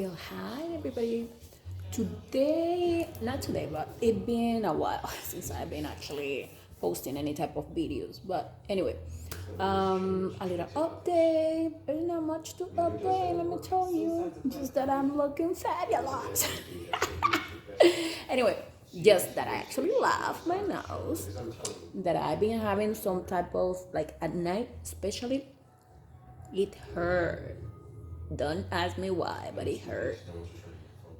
Well, hi everybody. Not today, but it's been a while since I've been actually posting any type of videos. But anyway, a little update. There's not much to update, let me tell you. Just that I'm looking fabulous. Anyway, just that I actually love my nose. That I've been having some type of like at night, especially, it hurt. Don't ask me why, but it hurt.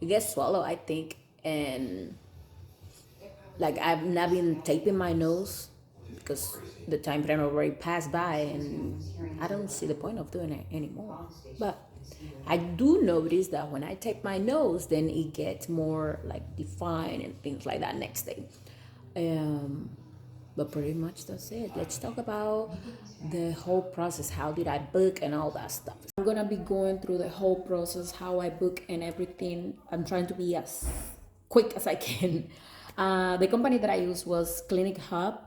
It gets swallowed, I think, and like I've not been taping my nose because the time frame already passed by, and I don't see the point of doing it anymore. But I do notice that when I tape my nose, then it gets more like defined and things like that next day. Um, but pretty much that's it. Let's talk about the whole process. How did I book and all that stuff? I'm gonna be going through the whole process, how I book and everything. I'm trying to be as quick as I can. The company that I used was Clinic Hub.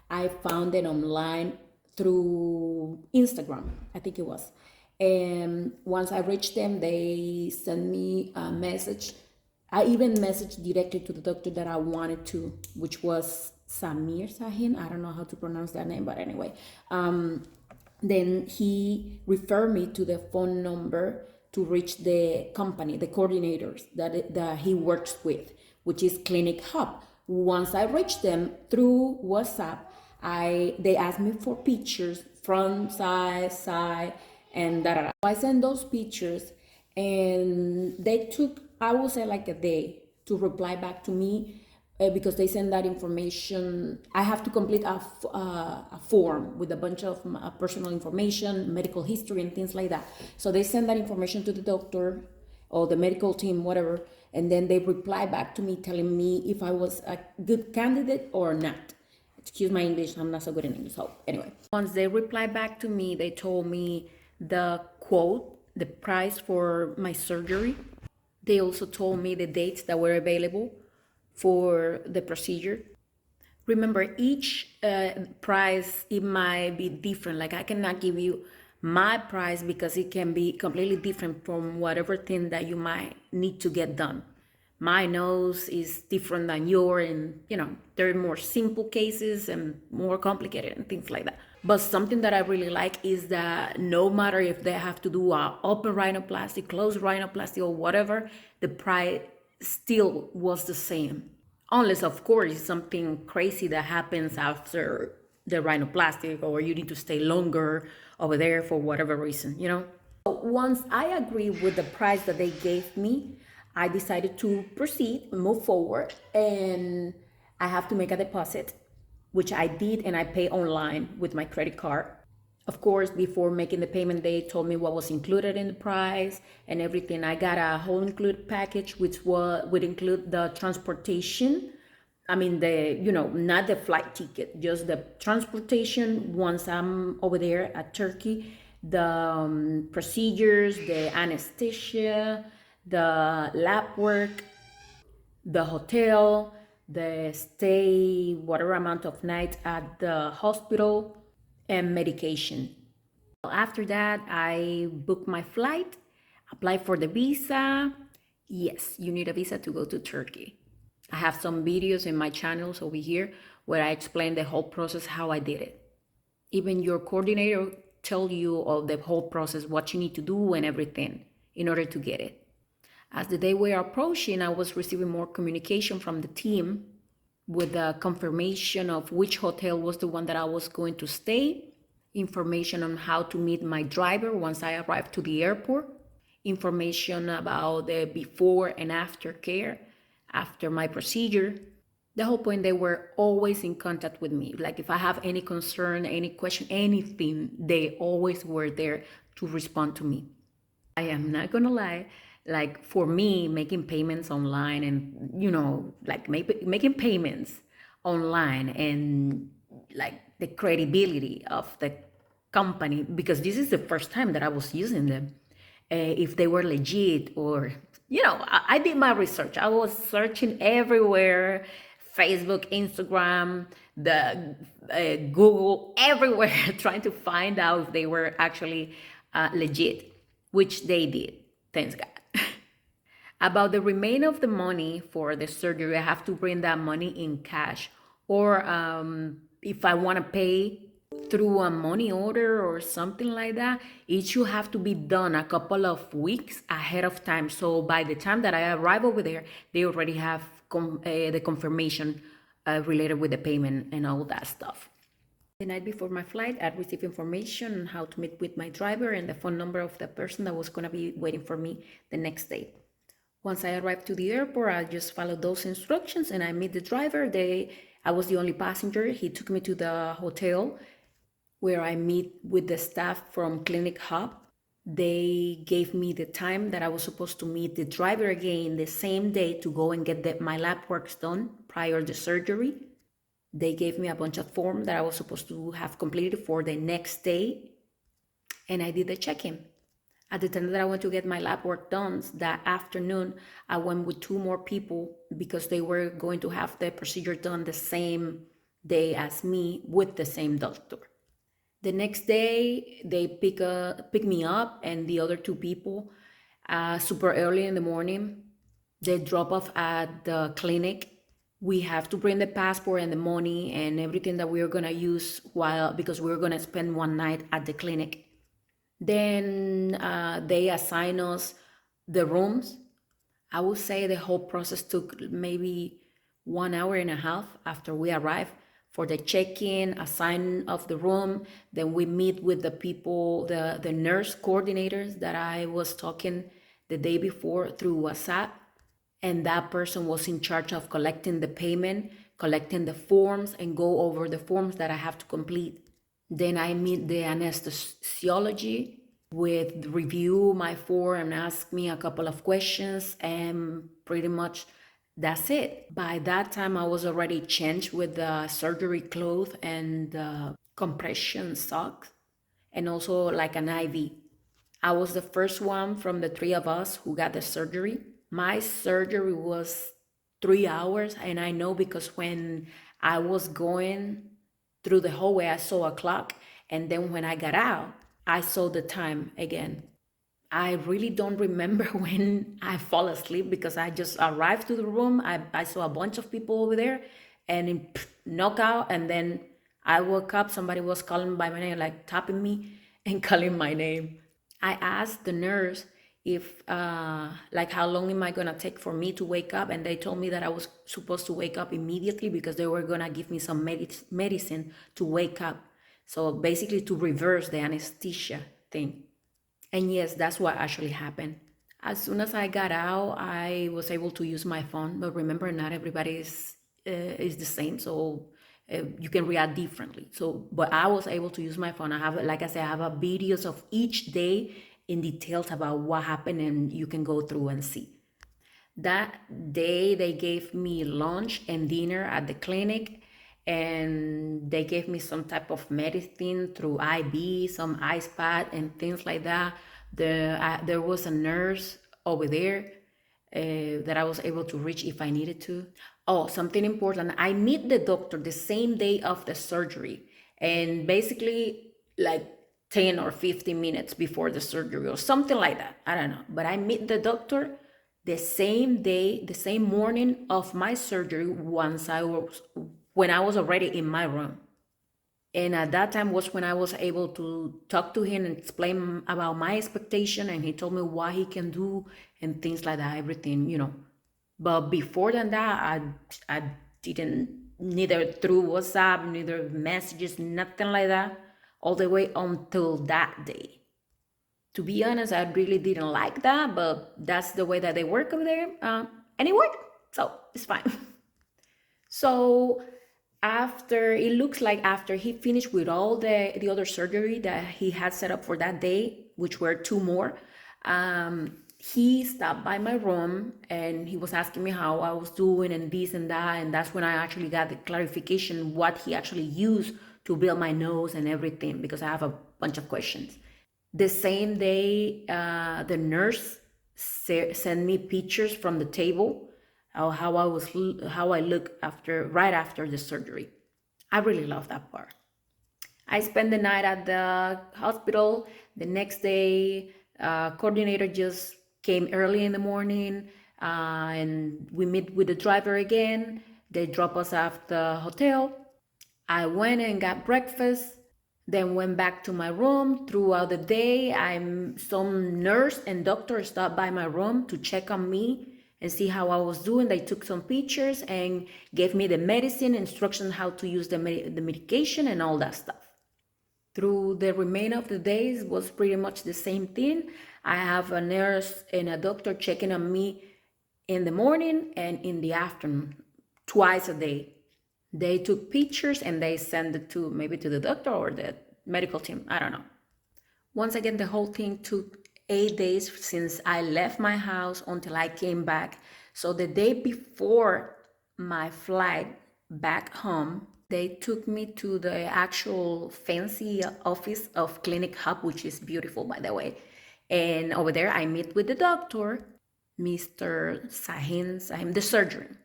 I found it online through Instagram, I think it was. And once I reached them, they sent me a message. I even messaged directly to the doctor that I wanted to, which was Samir Sahin. I don't know how to pronounce that name, but anyway. Then he referred me to the phone number to reach the company, the coordinators that he works with, which is Clinic Hub. Once I reached them through WhatsApp, they asked me for pictures, front, side, and da da da. I sent those pictures, and they took, I would say, like a day to reply back to me, because they send that information. I have to complete a form with a bunch of personal information, medical history, and things like that. So they send that information to the doctor or the medical team, whatever, and then they reply back to me telling me if I was a good candidate or not. Excuse my English, I'm not so good in English. So anyway, once they reply back to me, they told me the quote, the price for my surgery. They also told me the dates that were available for the procedure. Remember, each price, it might be different. Like I cannot give you my price because it can be completely different from whatever thing that you might need to get done. My nose is different than yours, and there are more simple cases and more complicated and things like that. But something that I really like is that no matter if they have to do a open rhinoplasty, closed rhinoplasty, or whatever, the price still was the same. Unless, of course, something crazy that happens after the rhinoplastic, or you need to stay longer over there for whatever reason. So once I agree with the price that they gave me, I decided to proceed, move forward, and I have to make a deposit, which I did, and I pay online with my credit card. Of course, before making the payment, they told me what was included in the price and everything. I got a whole include package, which would include the transportation. I mean, not the flight ticket, just the transportation once I'm over there at Turkey, the procedures, the anesthesia, the lab work, the hotel, the stay, whatever amount of nights at the hospital, and medication. After that, I booked my flight, applied for the visa. Yes, you need a visa to go to Turkey. I have some videos in my channels over here where I explain the whole process, how I did it. Even your coordinator tell you of the whole process, what you need to do and everything in order to get it. As the day were approaching, I was receiving more communication from the team with the confirmation of which hotel was the one that I was going to stay, information on how to meet my driver once I arrived to the airport, information about the before and after care after my procedure. The whole point, they were always in contact with me. Like if I have any concern, any question, anything, they always were there to respond to me. I am not gonna lie, like for me, making payments online and, like making payments online and like the credibility of the company, because this is the first time that I was using them, if they were legit or, I did my research. I was searching everywhere, Facebook, Instagram, the Google, everywhere, trying to find out if they were actually legit, which they did. Thanks God. About the remainder of the money for the surgery, I have to bring that money in cash. Or if I want to pay through a money order or something like that, it should have to be done a couple of weeks ahead of time. So by the time that I arrive over there, they already have the confirmation related with the payment and all that stuff. The night before my flight, I received information on how to meet with my driver and the phone number of the person that was going to be waiting for me the next day. Once I arrived to the airport, I just followed those instructions and I met the driver. I was the only passenger. He took me to the hotel where I meet with the staff from Clinic Hub. They gave me the time that I was supposed to meet the driver again the same day to go and get my lab works done prior to surgery. They gave me a bunch of forms that I was supposed to have completed for the next day, and I did the check-in. At the time that I went to get my lab work done that afternoon, I went with 2 more people because they were going to have the procedure done the same day as me with the same doctor. The next day, they pick me up and the other 2 people super early in the morning. They drop off at the clinic. We have to bring the passport and the money and everything that we're gonna use because we're gonna spend one night at the clinic. Then they assign us the rooms. I would say the whole process took maybe 1 hour and a half after we arrived for the check-in, assign of the room. Then we meet with the people, the nurse coordinators that I was talking the day before through WhatsApp. And that person was in charge of collecting the payment, collecting the forms, and go over the forms that I have to complete. Then I meet the anesthesiology with review my form and ask me a couple of questions, and pretty much that's it. By that time, I was already changed with the surgery clothes and the compression socks, and also like an IV. I was the first one from the 3 of us who got the surgery. My surgery was 3 hours, and I know because when I was going through the hallway, I saw a clock, and then when I got out, I saw the time again. I really don't remember when I fall asleep because I just arrived to the room. I saw a bunch of people over there and knock out, and then I woke up. Somebody was calling by my name, like tapping me and calling my name. I asked the nurse if like how long am I gonna take for me to wake up, and they told me that I was supposed to wake up immediately because they were gonna give me some medicine to wake up, so basically to reverse the anesthesia thing. And yes, that's what actually happened. As soon as I got out, I was able to use my phone, but remember, not everybody is the same, so you can react differently. So, but I was able to use my phone. I have, like I said, I have videos of each day in details about what happened, and you can go through and see. That day, they gave me lunch and dinner at the clinic, and they gave me some type of medicine through IV, some ice pack and things like that. There was a nurse over there that I was able to reach if I needed to. Oh, something important. I meet the doctor the same day of the surgery, and basically like 10 or 15 minutes before the surgery or something like that. I don't know. But I meet the doctor the same day, the same morning of my surgery when I was already in my room. And at that time was when I was able to talk to him and explain about my expectation, and he told me what he can do and things like that, everything. But before than that, I didn't, neither through WhatsApp, neither messages, nothing like that, all the way until that day. To be honest, I really didn't like that, but that's the way that they work over there. And it worked, so it's fine. So it looks like after he finished with all the other surgery that he had set up for that day, which were 2 more, he stopped by my room and he was asking me how I was doing and this and that. And that's when I actually got the clarification what he actually used to build my nose and everything, because I have a bunch of questions. The same day, the nurse sent me pictures from the table, how I look right after the surgery. I really love that part. I spent the night at the hospital. The next day, coordinator just came early in the morning. and we meet with the driver again. They drop us off the hotel. I went and got breakfast, then went back to my room. Throughout the day, some nurse and doctor stopped by my room to check on me and see how I was doing. They took some pictures and gave me the medicine, instructions how to use the medication and all that stuff. Through the remainder of the days was pretty much the same thing. I have a nurse and a doctor checking on me in the morning and in the afternoon, twice a day. They took pictures and they sent it to maybe to the doctor or the medical team. I don't know. Once again, the whole thing took 8 days since I left my house until I came back. So the day before my flight back home, they took me to the actual fancy office of Clinic Hub, which is beautiful, by the way. And over there, I meet with the doctor, Mr. Sahim, the surgeon.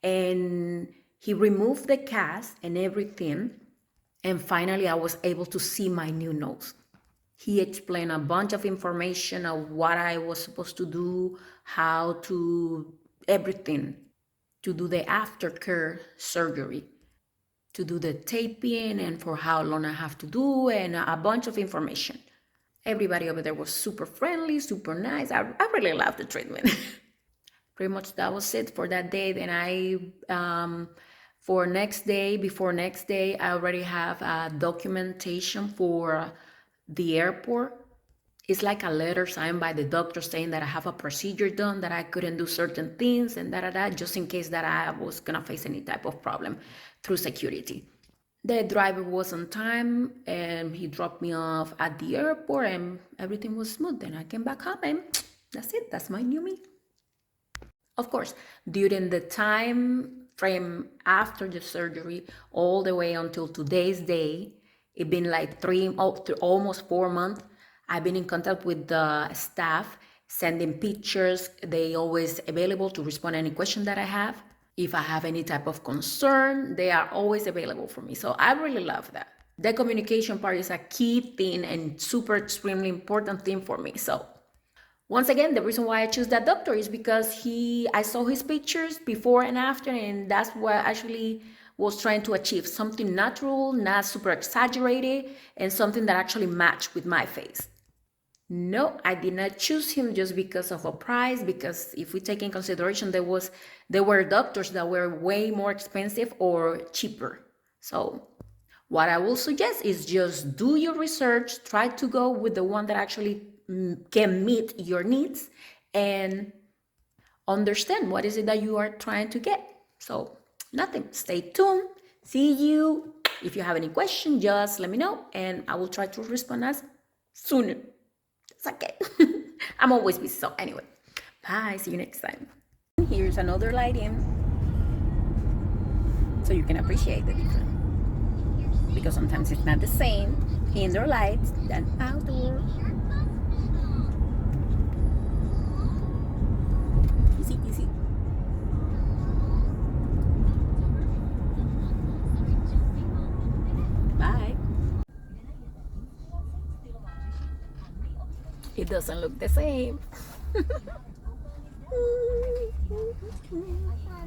And he removed the cast and everything. And finally, I was able to see my new nose. He explained a bunch of information of what I was supposed to do, how to, everything, to do the aftercare surgery, to do the taping and for how long I have to do, and a bunch of information. Everybody over there was super friendly, super nice. I really loved the treatment. Pretty much that was it for that day. Then before next day, I already have a documentation for the airport. It's like a letter signed by the doctor saying that I have a procedure done, that I couldn't do certain things and just in case that I was gonna face any type of problem through security. The driver was on time and he dropped me off at the airport and everything was smooth. Then I came back home and that's it. That's my new me. Of course, during the time frame after the surgery, all the way until today's day, it's been like almost 4 months. I've been in contact with the staff, sending pictures. They always available to respond to any question that I have. If I have any type of concern, they are always available for me. So I really love that. The communication part is a key thing and super extremely important thing for me. So once again, the reason why I choose that doctor is because I saw his pictures before and after, and that's what I actually was trying to achieve. Something natural, not super exaggerated, and something that actually matched with my face. No, I did not choose him just because of a price, because if we take in consideration there were doctors that were way more expensive or cheaper. So what I will suggest is just do your research, try to go with the one that actually can meet your needs and understand what is it that you are trying to get. So nothing, stay tuned, see you. If you have any questions, just let me know and I will try to respond as soon. It's okay. I'm always busy. So anyway, bye, see you next time. Here's another lighting so you can appreciate the difference, because sometimes it's not the same indoor lights than outdoor. Easy. Bye. It doesn't look the same.